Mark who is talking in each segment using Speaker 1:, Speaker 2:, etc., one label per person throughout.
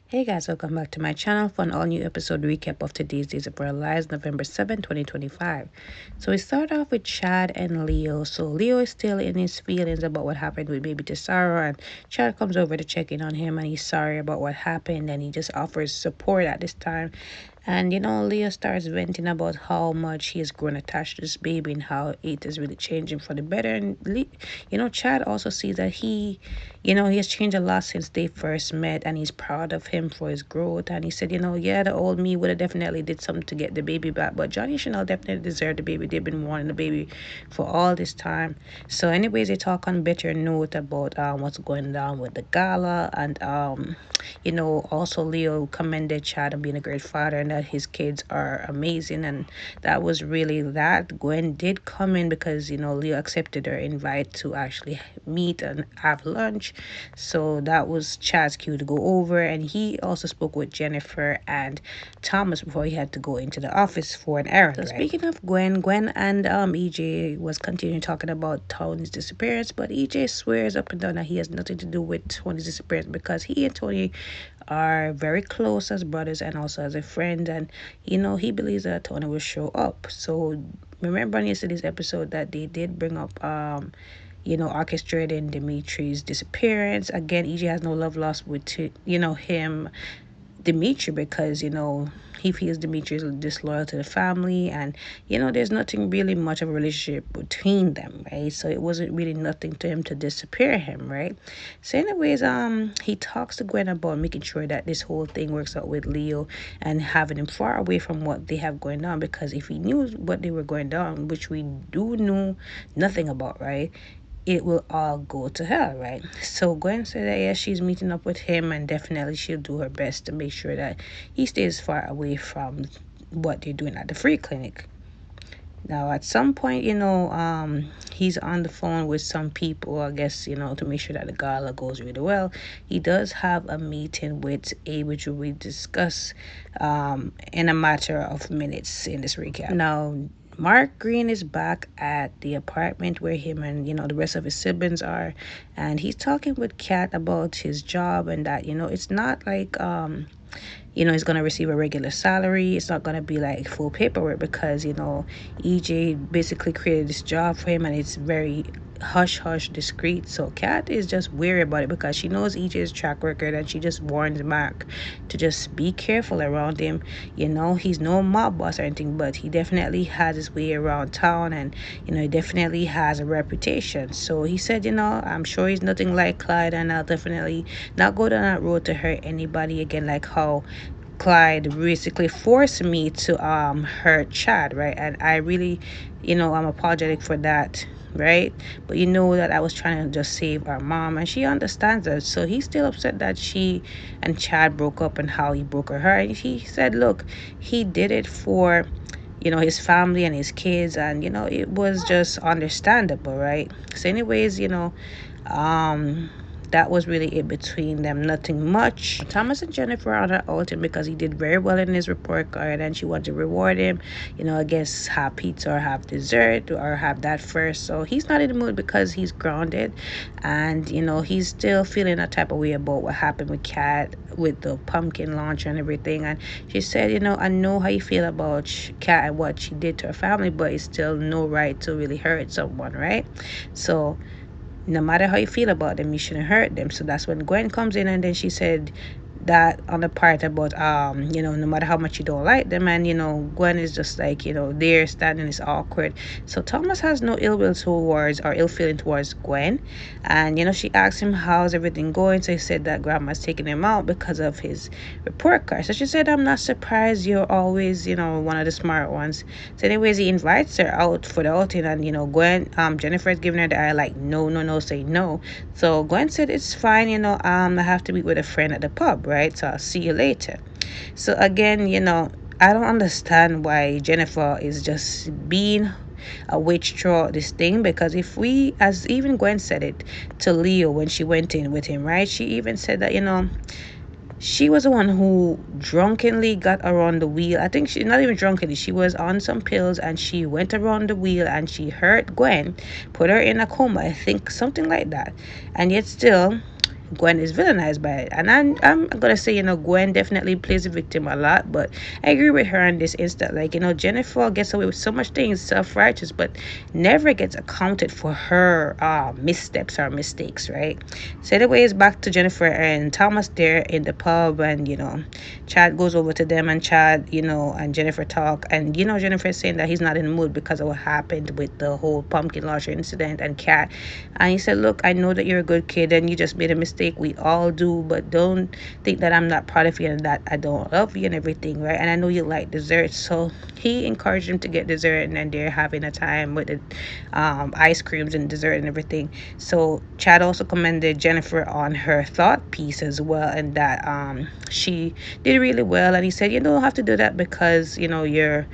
Speaker 1: Hey guys, welcome back to my channel for an all new episode recap of today's Days of Our Lives, November 7th, 2025. So we start off with Chad and Leo. So Leo is still in his feelings about what happened with baby Tessara, and Chad comes over to check in on him and he's sorry about what happened and he just offers support at this time. And Leo starts venting about how much he has grown attached to this baby and how it is really changing for the better. And Chad also sees that he has changed a lot since they first met, and he's proud of him for his growth. And he said, yeah, the old me would have definitely did something to get the baby back, but Johnny and Chanel definitely deserve the baby. They've been wanting the baby for all this time. So, anyways, they talk on better note about what's going down with the gala, and also Leo commended Chad on being a great father and that his kids are amazing, and that was really that. Gwen did come in because Leo accepted her invite to actually meet and have lunch, so that was Chad's cue to go over, and he also spoke with Jennifer and Thomas before he had to go into the office for an errand. So speaking of Gwen and EJ was continuing talking about Tony's disappearance, but EJ swears up and down that he has nothing to do with Tony's disappearance because he and Tony are very close as brothers and also as a friend, and he believes that Tony will show up. So remember on yesterday's episode that they did bring up orchestrating Dimitri's disappearance. Again, EJ has no love lost with him, Dimitri, because he feels Dimitri is disloyal to the family, and there's nothing really much of a relationship between them, right? So it wasn't really nothing to him to disappear him, right? So anyways, he talks to Gwen about making sure that this whole thing works out with Leo and having him far away from what they have going on, because if he knew what they were going on, which we do know nothing about, right, it will all go to hell, right? So Gwen said that yes, she's meeting up with him, and definitely she'll do her best to make sure that he stays far away from what they're doing at the free clinic. Now, at some point, he's on the phone with some people, I guess, to make sure that the gala goes really well. He does have a meeting with A, which we discuss in a matter of minutes in this recap. Now, Mark Green is back at the apartment where him and the rest of his siblings are, and he's talking with Kat about his job and that it's not like he's gonna receive a regular salary. It's not gonna be like full paperwork because EJ basically created this job for him, and it's very hush hush discreet. So Kat is just weary about it because she knows EJ's track record, and she just warns Mark to just be careful around him. He's no mob boss or anything, but he definitely has his way around town, and he definitely has a reputation. So he said, I'm sure he's nothing like Clyde, and I'll definitely not go down that road to hurt anybody again, like how Clyde basically forced me to hurt Chad, right? And I really, I'm apologetic for that, right? But that I was trying to just save our mom, and she understands that. So he's still upset that she and Chad broke up and how he broke her heart. And he said, look, he did it for his family and his kids, and it was just understandable, right? So anyways, that was really it between them, nothing much. Thomas and Jennifer are not outing because he did very well in his report card, and she wanted to reward him, I guess have pizza or have dessert or have that first. So he's not in the mood because he's grounded, and he's still feeling a type of way about what happened with Kat with the pumpkin launch and everything. And she said, I know how you feel about Kat and what she did to her family, but it's still no right to really hurt someone, right? So no matter how you feel about them, you shouldn't hurt them. So that's when Gwen comes in, and then she said that on the part about no matter how much you don't like them, and Gwen is just like there standing is awkward. So Thomas has no ill will towards or ill feeling towards Gwen, and she asked him how's everything going. So he said that grandma's taking him out because of his report card. So she said, I'm not surprised, you're always one of the smart ones. So anyways, he invites her out for the outing, and Gwen Jennifer is giving her the eye like no no no, say no. So Gwen said it's fine, I have to meet with a friend at the pub, right? So I'll see you later. So again, I don't understand why Jennifer is just being a witch throughout this thing, because if we, as even Gwen said it to Leo when she went in with him, right? She even said that she was the one who drunkenly got around the wheel. I think she not even drunkenly, she was on some pills and she went around the wheel and she hurt Gwen, put her in a coma, I think, something like that. And yet still Gwen is villainized by it. And I'm gonna say, Gwen definitely plays the victim a lot, but I agree with her on this instant. Like, Jennifer gets away with so much things, self-righteous, but never gets accounted for her missteps or mistakes, right? So anyways, back to Jennifer and Thomas there in the pub, and Chad goes over to them, and Chad, and Jennifer talk, and Jennifer is saying that he's not in the mood because of what happened with the whole pumpkin launcher incident and Cat. And he said, look, I know that you're a good kid and you just made a mistake. We all do, but don't think that I'm not proud of you and that I don't love you and everything, right? And I know you like dessert. So he encouraged him to get dessert, and then they're having a time with the ice creams and dessert and everything. So Chad also commended Jennifer on her thought piece as well, and that she did really well. And he said, you don't have to do that because, you're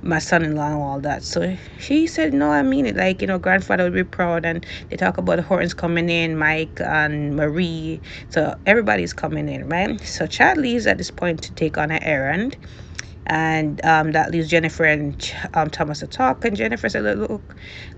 Speaker 1: my son-in-law and all that. So she said, no, I mean it. Like, grandfather would be proud. And they talk about the Hortons coming in, Mike and Marie. So everybody's coming in, right? So Chad leaves at this point to take on an errand. And that leaves Jennifer and Thomas to talk. And Jennifer said,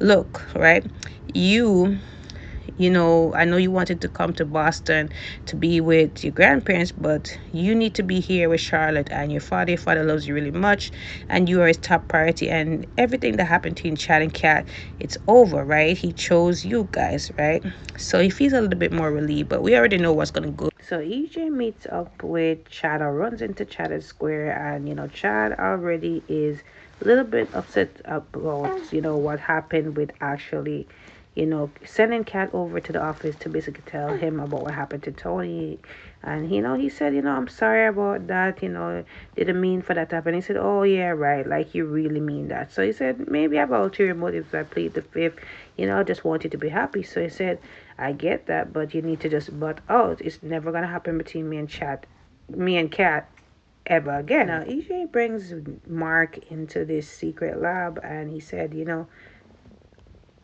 Speaker 1: look, right? I know you wanted to come to Boston to be with your grandparents, but you need to be here with Charlotte and your father. Your father loves you really much, and you are his top priority. And everything that happened between Chad and Kat, it's over, right? He chose you guys, right? So he feels a little bit more relieved, but we already know what's going to go. So EJ meets up with Chad or runs into Chad at Square, and Chad already is a little bit upset about what happened with actually sending Cat over to the office to basically tell him about what happened to Tony. And, he said, I'm sorry about that, didn't mean for that to happen. He said, oh, yeah, right, like you really mean that. So he said, maybe I have ulterior motives. I plead the fifth, I just want you to be happy. So he said, I get that, but you need to just butt out. It's never going to happen between me and Cat ever again. Now, EJ brings Mark into this secret lab, and he said,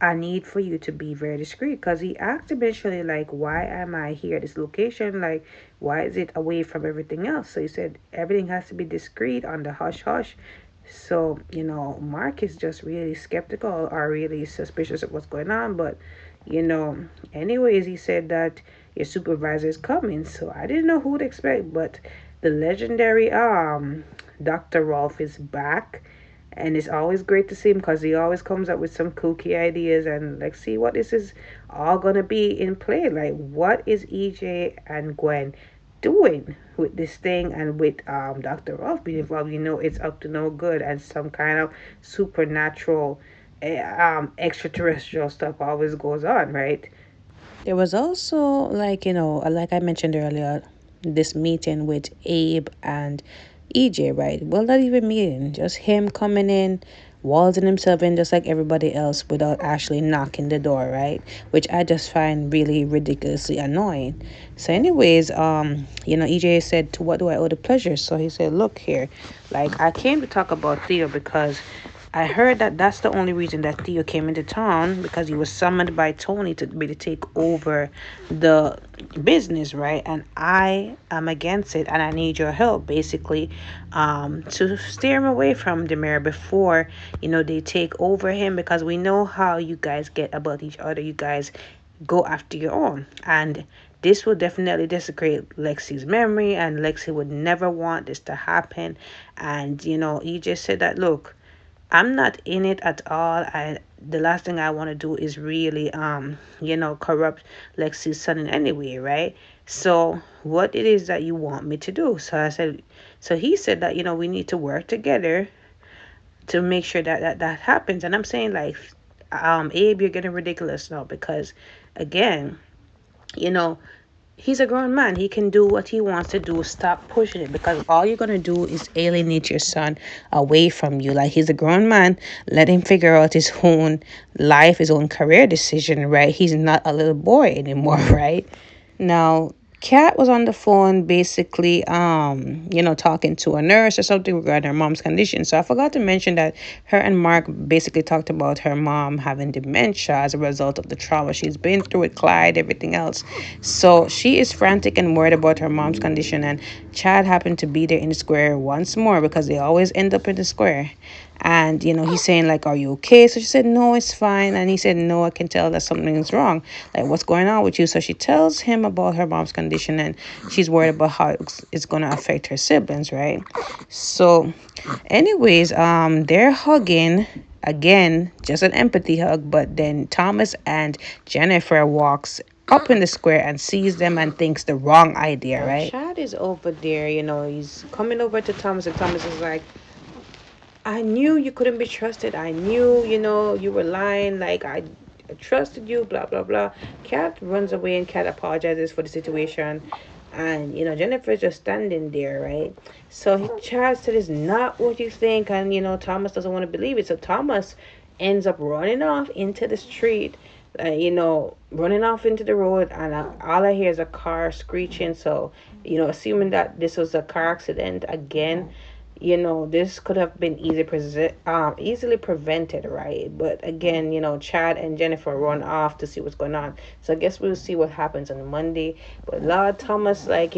Speaker 1: I need for you to be very discreet, because he asked eventually, like, why am I here at this location? Like, why is it away from everything else? So he said everything has to be discreet on the hush hush. So, Mark is just really skeptical or really suspicious of what's going on. But, anyways, he said that your supervisor is coming. So I didn't know who to expect, but the legendary Dr. Rolf is back, and it's always great to see him because he always comes up with some kooky ideas. And like, see what this is all gonna be in play. Like, what is EJ and Gwen doing with this thing, and with Dr. Ruff being involved? It's up to no good, and some kind of supernatural extraterrestrial stuff always goes on, right? There was also, like, like I mentioned earlier, this meeting with Abe and EJ, right? Well, not even meeting, just him coming in, waltzing himself in just like everybody else without actually knocking the door, right? Which I just find really ridiculously annoying. So, anyways, EJ said, to what do I owe the pleasure? So he said, look here, like, I came to talk about Theo because I heard that that's the only reason that Theo came into town, because he was summoned by Tony to be to take over the business, right? And I am against it, and I need your help, basically, to steer him away from Demir before they take over him, because we know how you guys get about each other. You guys go after your own, and this will definitely desecrate Lexi's memory, and Lexi would never want this to happen. And he just said that, look, I'm not in it at all. The last thing I want to do is really corrupt Lexi's son in any way, right? So what it is that you want me to do? So he said that we need to work together to make sure that happens. And I'm saying, like, Abe, you're getting ridiculous now, because again, you know he's a grown man. He can do what he wants to do. Stop pushing it, because all you're going to do is alienate your son away from you. Like, he's a grown man. Let him figure out his own life, his own career decision, right? He's not a little boy anymore, right? Now, Kat was on the phone basically, talking to a nurse or something regarding her mom's condition. So I forgot to mention that her and Mark basically talked about her mom having dementia as a result of the trauma she's been through with Clyde, everything else. So she is frantic and worried about her mom's condition. And Chad happened to be there in the square once more because they always end up in the square. And he's saying like, are you okay? So she said, no, it's fine. And he said, no, I can tell that something's wrong. Like, what's going on with you? So she tells him about her mom's condition, and she's worried about how it's going to affect her siblings, right? So anyways, they're hugging again, just an empathy hug. But then Thomas and Jennifer walks up in the square and sees them and thinks the wrong idea, right? Chad is over there, he's coming over to Thomas, and Thomas is like, I knew you couldn't be trusted. I knew, you were lying. Like, I trusted you, blah, blah, blah. Kat runs away and Kat apologizes for the situation. And, Jennifer's just standing there, right? So Chad said, it's not what you think. And, Thomas doesn't want to believe it. So Thomas ends up running off into the street, running off into the road. And all I hear is a car screeching. So, assuming that this was a car accident again, this could have been easily prevented, right? But again, Chad and Jennifer run off to see what's going on. So I guess we'll see what happens on Monday. But Lord Thomas, like,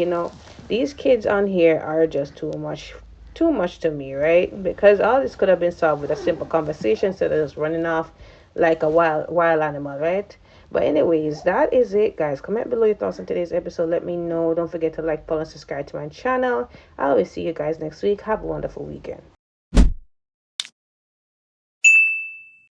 Speaker 1: these kids on here are just too much to me, right? Because all this could have been solved with a simple conversation instead of just running off like a wild animal, right? But anyways, that is it, guys. Comment below your thoughts on today's episode. Let me know. Don't forget to like, follow, and subscribe to my channel. I will see you guys next week. Have a wonderful weekend.